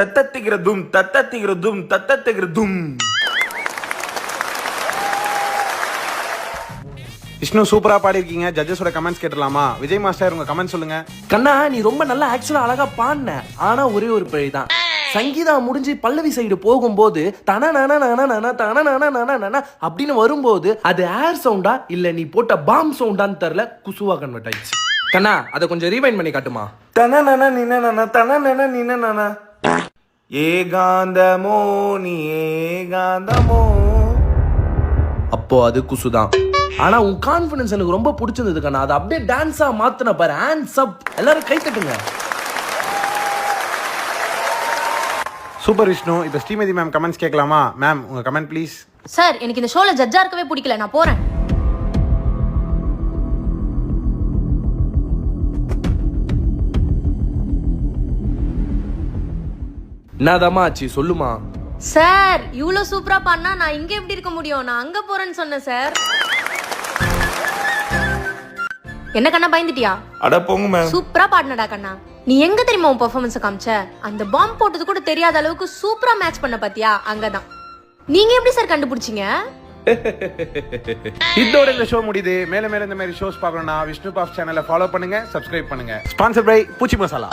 தத்தத்திகிறதும் தத்தத்திகிறதும் தத்தத்திகிறதும். விஷ்ணு சூப்பரா பாடிருக்கீங்க. ஜட்ஜஸோட comments கேட்டலாமா? Vijay master உங்க comment சொல்லுங்க. கண்ணா நீ ரொம்ப நல்லா ஆக்சுவலா அழகா பாடின. ஆனா ஒரே ஒரு பிழை தான். சங்கீதா முடிஞ்சு பல்லவி சைடு போகும்போது அப்படின்னு வரும்போது அது ஏர் சவுண்டா இல்ல நீ போட்ட பாம் சவுண்டான்னு தெரியல, குசுவா கன்வெர்ட் ஆயிடுச்சு. கண்ணா அதை கொஞ்சம் ரீவைண்ட் பண்ணி காட்டுமா? ஏகாந்தமோ நீ ஏகாந்தமோ. அப்போ அது குசுதான். ஆனா உன் கான்பிடன்ஸ் எனக்கு ரொம்ப பிடிச்சிருந்தது கண்ணா. அதை அப்படியே டான்ஸா மாத்தின பாரு. ஹேண்ட்ஸ் அப், எல்லாரும் கை தட்டுங்க. சூப்பர் விஷ்ணு. இப்போ ஸ்ரீமதி மேம் கமெண்ட்ஸ் கேட்கலாமா? மேம் உங்க கமெண்ட் ப்ளீஸ். சார் எனக்கு இந்த ஷோல ஜட்ஜா இருக்கவே பிடிக்கல, நான் போறேன். என்னதாம்மா ஆச்சு சொல்லுமா? சார் இவ்ளோ சூப்பரா பண்ணா நான் இங்க எப்படி இருக்க முடியும்? நான் அங்க போறேன்னு சொன்னேன் சார். என்ன கண்ணா பயந்துட்டியா? அட போங்க மேம். சூப்பரா பாடுனடா கண்ணா. நீ எங்க தெரியுமா உன் பெர்ஃபார்மன்ஸ் காமிச்ச? அந்த பாம் போட்டது கூட தெரியாத அளவுக்கு சூப்பரா மேட்ச் பண்ண பாத்தியா? அங்கதான். நீங்க எப்படி சார் கண்டுபிடிச்சீங்க? இதோட இந்த ஷோ முடியுது. மேல மேல இந்த மாதிரி ஷோஸ் பார்க்கணும்னா விஷ்ணு பாஃப் சேனலை ஃபாலோ பண்ணுங்க, சப்ஸ்கிரைப் பண்ணுங்க. ஸ்பான்சர் பை பூச்சி மசாலா.